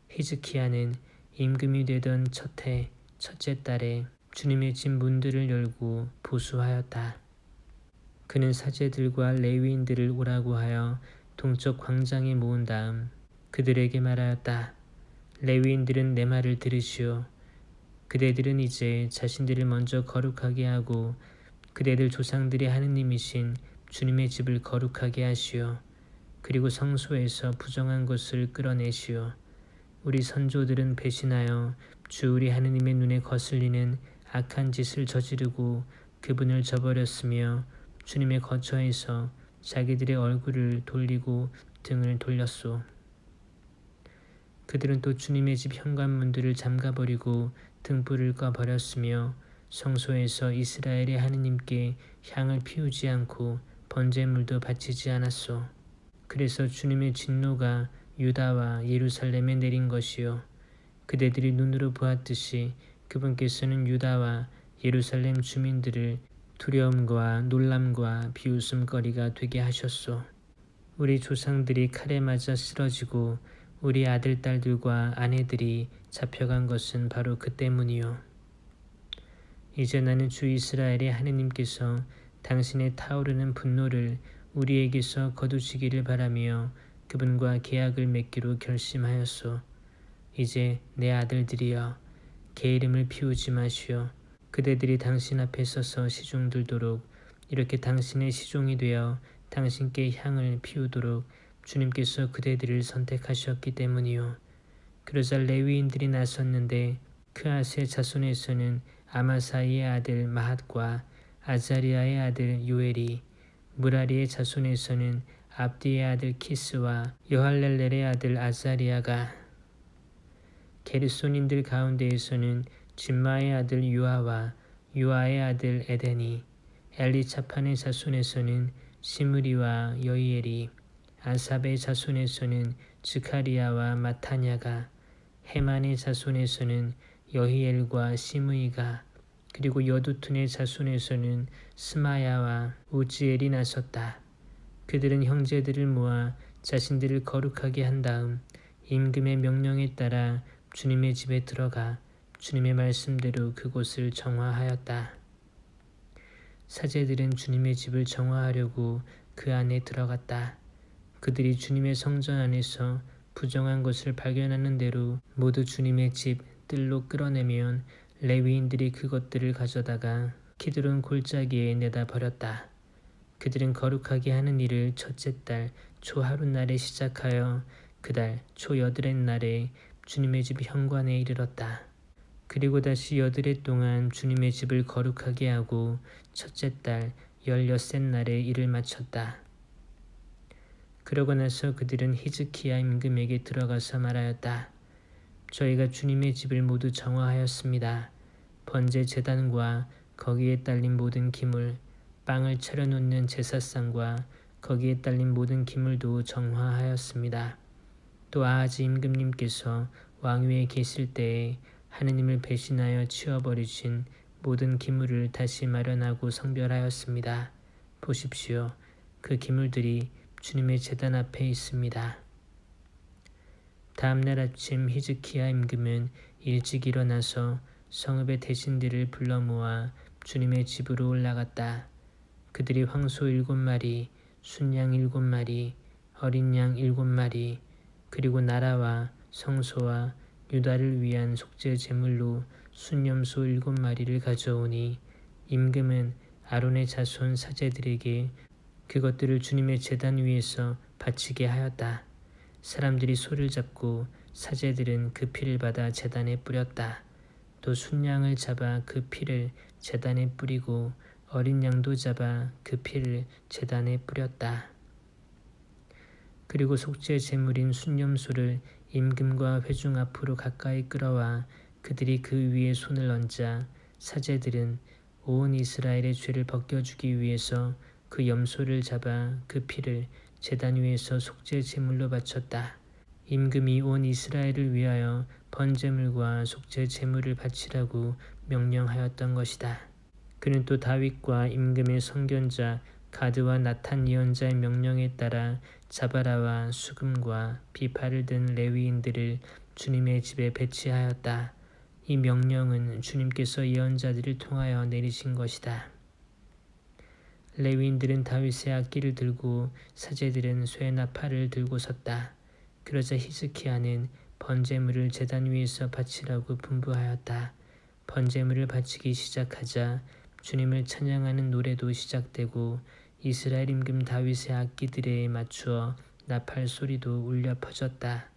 히즈키야는 임금이 되던 첫 해 첫째 달에 주님의 집 문들을 열고 보수하였다. 그는 사제들과 레위인들을 오라고 하여 동쪽 광장에 모은 다음 그들에게 말하였다. 레위인들은 내 말을 들으시오. 그대들은 이제 자신들을 먼저 거룩하게 하고 그대들 조상들의 하느님이신 주님의 집을 거룩하게 하시오. 그리고 성소에서 부정한 것을 끌어내시오. 우리 선조들은 배신하여 주 우리 하느님의 눈에 거슬리는 악한 짓을 저지르고 그분을 저버렸으며 주님의 거처에서 자기들의 얼굴을 돌리고 등을 돌렸소. 그들은 또 주님의 집 현관문들을 잠가버리고 등불을 꺼버렸으며 성소에서 이스라엘의 하느님께 향을 피우지 않고 번제물도 바치지 않았소. 그래서 주님의 진노가 유다와 예루살렘에 내린 것이요 그대들이 눈으로 보았듯이 그분께서는 유다와 예루살렘 주민들을 두려움과 놀람과 비웃음거리가 되게 하셨소. 우리 조상들이 칼에 맞아 쓰러지고 우리 아들, 딸들과 아내들이 잡혀간 것은 바로 그 때문이요. 이제 나는 주 이스라엘의 하느님께서 당신의 타오르는 분노를 우리에게서 거두시기를 바라며 그분과 계약을 맺기로 결심하였소. 이제 내 아들들이여 게으름을 피우지 마시오. 그대들이 당신 앞에 서서 시종 들도록 이렇게 당신의 시종이 되어 당신께 향을 피우도록 주님께서 그대들을 선택하셨기 때문이요. 그러자 레위인들이 나섰는데 그앗의 자손에서는 아마사이의 아들 마핫과 아자리아의 아들 요엘이, 무라리의 자손에서는 압디의 아들 키스와 여할렐렐의 아들 아자리아가, 게르손인들 가운데에서는 진마의 아들 유아와 유아의 아들 에덴이, 엘리차판의 자손에서는 시므리와 여이엘이, 아삽의 자손에서는 즈카리아와 마타냐가, 헤만의 자손에서는 여히엘과 시므이가, 그리고 여두툰의 자손에서는 스마야와 우지엘이 나섰다. 그들은 형제들을 모아 자신들을 거룩하게 한 다음 임금의 명령에 따라 주님의 집에 들어가 주님의 말씀대로 그곳을 정화하였다. 사제들은 주님의 집을 정화하려고 그 안에 들어갔다. 그들이 주님의 성전 안에서 부정한 것을 발견하는 대로 모두 주님의 집 뜰로 끌어내면 레위인들이 그것들을 가져다가 키드론 골짜기에 내다 버렸다. 그들은 거룩하게 하는 일을 첫째 달 초하룻날에 시작하여 그 달 초여드렛 날에 주님의 집 현관에 이르렀다. 그리고 다시 여드렛 동안 주님의 집을 거룩하게 하고 첫째 달 16셋날에 일을 마쳤다. 그러고 나서 그들은 히즈키야 임금에게 들어가서 말하였다. 저희가 주님의 집을 모두 정화하였습니다. 번제 제단과 거기에 딸린 모든 기물, 빵을 차려놓는 제사상과 거기에 딸린 모든 기물도 정화하였습니다. 또 아하지 임금님께서 왕위에 계실 때에 하느님을 배신하여 치워버리신 모든 기물을 다시 마련하고 성별하였습니다. 보십시오. 그 기물들이 주님의 제단 앞에 있습니다. 다음날 아침 히즈키야 임금은 일찍 일어나서 성읍의 대신들을 불러 모아 주님의 집으로 올라갔다. 그들이 황소 7마리, 순양 7마리, 어린 양 7마리, 그리고 나라와 성소와 유다를 위한 속죄 제물로 순염소 7마리를 가져오니 임금은 아론의 자손 사제들에게 그것들을 주님의 제단 위에서 바치게 하였다. 사람들이 소를 잡고 사제들은 그 피를 받아 제단에 뿌렸다. 또 순양을 잡아 그 피를 제단에 뿌리고 어린 양도 잡아 그 피를 제단에 뿌렸다. 그리고 속죄 제물인 순염소를 임금과 회중 앞으로 가까이 끌어와 그들이 그 위에 손을 얹자 사제들은 온 이스라엘의 죄를 벗겨주기 위해서 그 염소를 잡아 그 피를 제단 위에서 속죄 제물로 바쳤다. 임금이 온 이스라엘을 위하여 번제물과 속죄 제물을 바치라고 명령하였던 것이다. 그는 또 다윗과 임금의 선견자 가드와 나탄 예언자의 명령에 따라 자바라와 수금과 비파를 든 레위인들을 주님의 집에 배치하였다. 이 명령은 주님께서 예언자들을 통하여 내리신 것이다. 레위인들은 다윗의 악기를 들고 사제들은 쇠 나팔을 들고 섰다. 그러자 히스키야는 번제물을 제단 위에서 바치라고 분부하였다. 번제물을 바치기 시작하자 주님을 찬양하는 노래도 시작되고 이스라엘 임금 다윗의 악기들에 맞추어 나팔 소리도 울려 퍼졌다.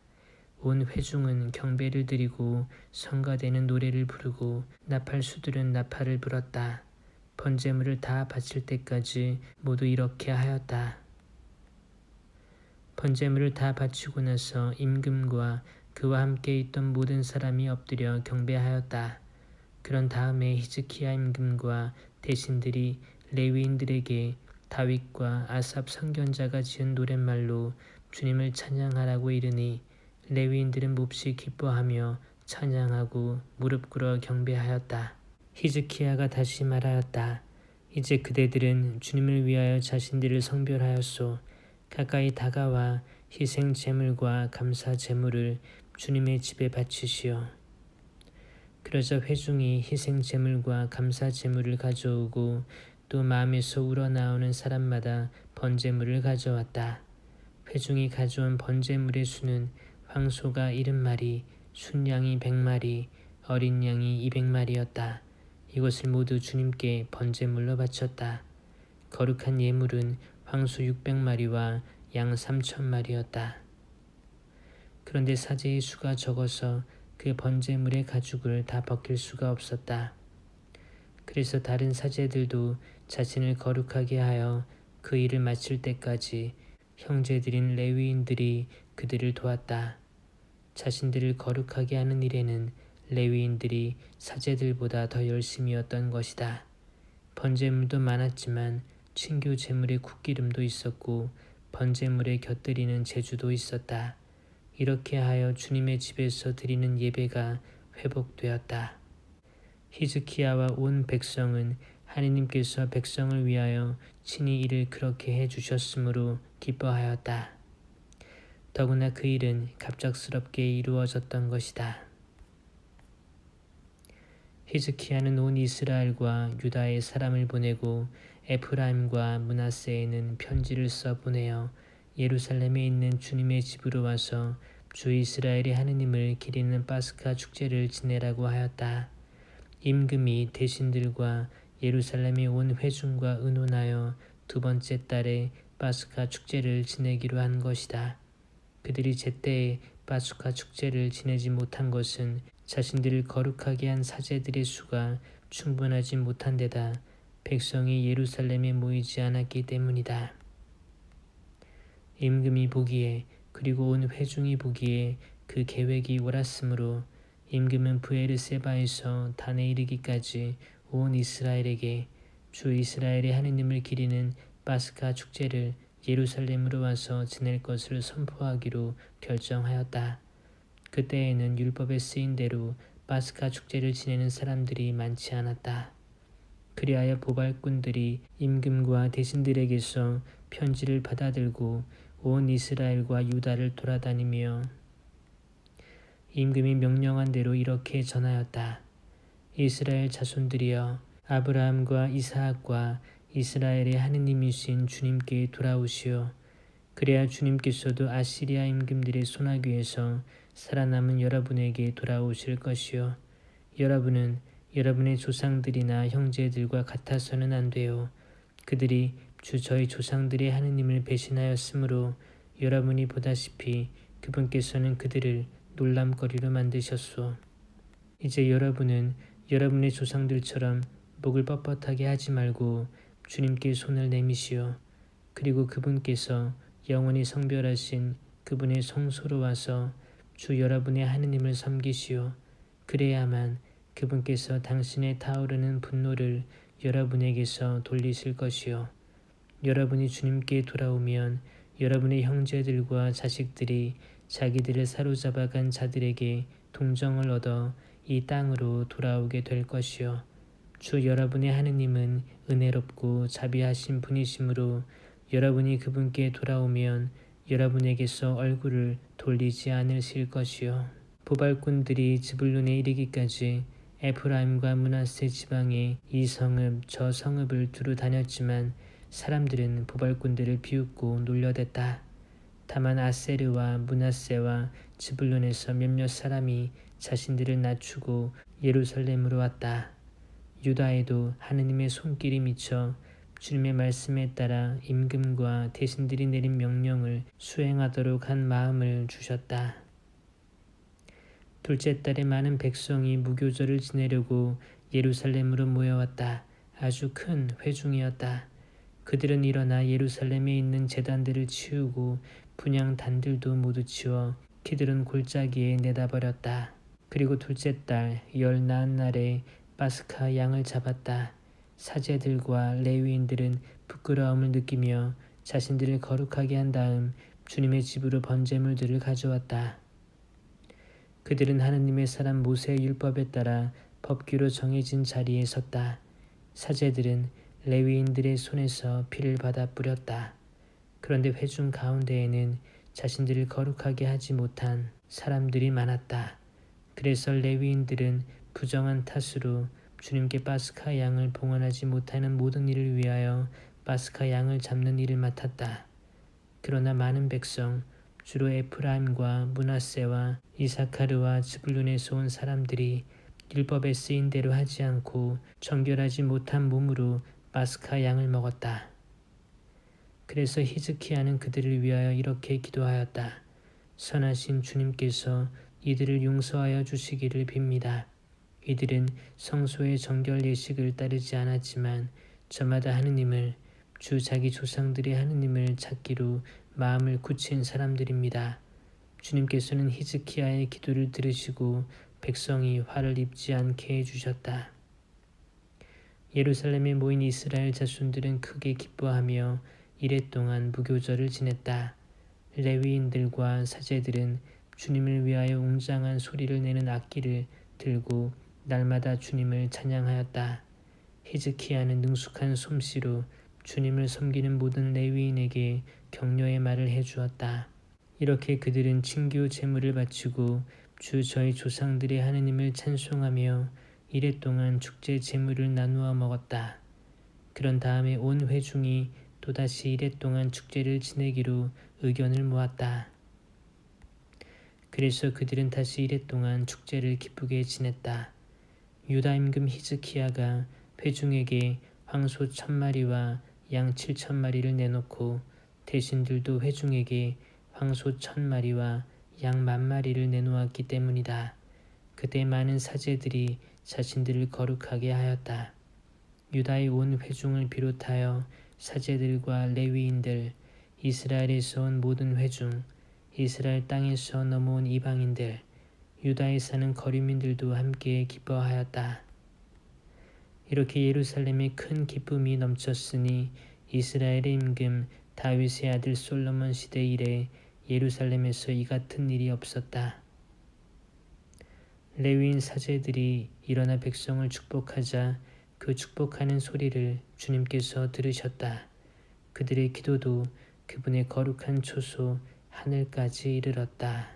온 회중은 경배를 드리고 성가되는 노래를 부르고 나팔수들은 나팔을 불었다. 번제물을 다 바칠 때까지 모두 이렇게 하였다. 번제물을 다 바치고 나서 임금과 그와 함께 있던 모든 사람이 엎드려 경배하였다. 그런 다음에 히즈키야 임금과 대신들이 레위인들에게 다윗과 아삽 선견자가 지은 노랫말로 주님을 찬양하라고 이르니 레위인들은 몹시 기뻐하며 찬양하고 무릎 꿇어 경배하였다. 히즈키야가 다시 말하였다. 이제 그대들은 주님을 위하여 자신들을 성별하였소. 가까이 다가와 희생 제물과 감사 제물을 주님의 집에 바치시오. 그러자 회중이 희생 제물과 감사 제물을 가져오고 또 마음에서 우러나오는 사람마다 번제물을 가져왔다. 회중이 가져온 번제물의 수는 황소가 70마리, 순양이 100마리, 어린 양이 200마리였다. 이것을 모두 주님께 번제물로 바쳤다. 거룩한 예물은 황소 600마리와 양 3,000마리였다. 그런데 사제의 수가 적어서 그 번제물의 가죽을 다 벗길 수가 없었다. 그래서 다른 사제들도 자신을 거룩하게 하여 그 일을 마칠 때까지 형제들인 레위인들이 그들을 도왔다. 자신들을 거룩하게 하는 일에는 레위인들이 사제들보다 더 열심이었던 것이다. 번제물도 많았지만 친교 제물의 국기름도 있었고 번제물에 곁들이는 제주도 있었다. 이렇게 하여 주님의 집에서 드리는 예배가 회복되었다. 히즈키야와 온 백성은 하느님께서 백성을 위하여 친히 일을 그렇게 해주셨으므로 기뻐하였다. 더구나 그 일은 갑작스럽게 이루어졌던 것이다. 히즈키야는 온 이스라엘과 유다의 사람을 보내고 에프라임과 므낫세에는 편지를 써 보내어 예루살렘에 있는 주님의 집으로 와서 주 이스라엘의 하느님을 기리는 파스카 축제를 지내라고 하였다. 임금이 대신들과 예루살렘의 온 회중과 의논하여 두 번째 달에 파스카 축제를 지내기로 한 것이다. 그들이 제때에 파스카 축제를 지내지 못한 것은 자신들을 거룩하게 한 사제들의 수가 충분하지 못한 데다 백성이 예루살렘에 모이지 않았기 때문이다. 임금이 보기에 그리고 온 회중이 보기에 그 계획이 옳았으므로 임금은 브에르세바에서 단에 이르기까지 온 이스라엘에게 주 이스라엘의 하느님을 기리는 파스카 축제를 예루살렘으로 와서 지낼 것을 선포하기로 결정하였다. 그때에는 율법에 쓰인 대로 파스카 축제를 지내는 사람들이 많지 않았다. 그리하여 보발꾼들이 임금과 대신들에게서 편지를 받아들고 온 이스라엘과 유다를 돌아다니며 임금이 명령한 대로 이렇게 전하였다. 이스라엘 자손들이여, 아브라함과 이사학과 이스라엘의 하느님이신 주님께 돌아오시오. 그래야 주님께서도 아시리아 임금들의 손아귀에서 살아남은 여러분에게 돌아오실 것이요. 여러분은 여러분의 조상들이나 형제들과 같아서는 안 돼요. 그들이 저희 조상들의 하느님을 배신하였으므로 여러분이 보다시피 그분께서는 그들을 놀람거리로 만드셨소. 이제 여러분은 여러분의 조상들처럼 목을 뻣뻣하게 하지 말고 주님께 손을 내미시오. 그리고 그분께서 영원히 성별하신 그분의 성소로 와서 주 여러분의 하느님을 섬기시오. 그래야만 그분께서 당신의 타오르는 분노를 여러분에게서 돌리실 것이요. 여러분이 주님께 돌아오면 여러분의 형제들과 자식들이 자기들을 사로잡아간 자들에게 동정을 얻어 이 땅으로 돌아오게 될 것이요. 주 여러분의 하느님은 은혜롭고 자비하신 분이시므로 여러분이 그분께 돌아오면 여러분에게서 얼굴을 돌리지 않으실 것이요. 보발꾼들이 즈불론에 이르기까지 에프라임과 므낫세 지방에 이 성읍 저 성읍을 두루 다녔지만 사람들은 보발꾼들을 비웃고 놀려댔다. 다만 아세르와 므낫세와 즈불론에서 몇몇 사람이 자신들을 낮추고 예루살렘으로 왔다. 유다에도 하느님의 손길이 미쳐 주님의 말씀에 따라 임금과 대신들이 내린 명령을 수행하도록 한 마음을 주셨다. 둘째 달에 많은 백성이 무교절을 지내려고 예루살렘으로 모여왔다. 아주 큰 회중이었다. 그들은 일어나 예루살렘에 있는 제단들을 치우고 분향단들도 모두 치워 키드론 골짜기에 내다버렸다. 그리고 둘째 달 열 나은 날에 파스카 양을 잡았다. 사제들과 레위인들은 부끄러움을 느끼며 자신들을 거룩하게 한 다음 주님의 집으로 번제물들을 가져왔다. 그들은 하느님의 사람 모세의 율법에 따라 법규로 정해진 자리에 섰다. 사제들은 레위인들의 손에서 피를 받아 뿌렸다. 그런데 회중 가운데에는 자신들을 거룩하게 하지 못한 사람들이 많았다. 그래서 레위인들은 부정한 탓으로 주님께 파스카 양을 봉헌하지 못하는 모든 일을 위하여 파스카 양을 잡는 일을 맡았다. 그러나 많은 백성, 주로 에프라임과 므낫세와 이사카르와 즈불론에서 온 사람들이 율법에 쓰인 대로 하지 않고 정결하지 못한 몸으로 파스카 양을 먹었다. 그래서 히즈키야는 그들을 위하여 이렇게 기도하였다. 선하신 주님께서 이들을 용서하여 주시기를 빕니다. 이들은 성소의 정결 예식을 따르지 않았지만 저마다 하느님을, 주 자기 조상들의 하느님을 찾기로 마음을 굳힌 사람들입니다. 주님께서는 히즈키야의 기도를 들으시고 백성이 화를 입지 않게 해주셨다. 예루살렘에 모인 이스라엘 자손들은 크게 기뻐하며 이레 동안 무교절을 지냈다. 레위인들과 사제들은 주님을 위하여 웅장한 소리를 내는 악기를 들고 날마다 주님을 찬양하였다. 히즈키야는 능숙한 솜씨로 주님을 섬기는 모든 레위인에게 격려의 말을 해주었다. 이렇게 그들은 친교 제물을 바치고 주 저희 조상들의 하느님을 찬송하며 이레 동안 축제 제물을 나누어 먹었다. 그런 다음에 온 회중이 또다시 이레 동안 축제를 지내기로 의견을 모았다. 그래서 그들은 다시 이레 동안 축제를 기쁘게 지냈다. 유다 임금 히즈키야가 회중에게 황소 1000마리와 양 7000마리를 내놓고 대신들도 회중에게 황소 1000마리와 양 10,000마리를 내놓았기 때문이다. 그때 많은 사제들이 자신들을 거룩하게 하였다. 유다의 온 회중을 비롯하여 사제들과 레위인들, 이스라엘에서 온 모든 회중, 이스라엘 땅에서 넘어온 이방인들, 유다에 사는 거류민들도 함께 기뻐하였다. 이렇게 예루살렘에 큰 기쁨이 넘쳤으니 이스라엘의 임금 다윗의 아들 솔로몬 시대 이래 예루살렘에서 이 같은 일이 없었다. 레위인 사제들이 일어나 백성을 축복하자 그 축복하는 소리를 주님께서 들으셨다. 그들의 기도도 그분의 거룩한 초소 하늘까지 이르렀다.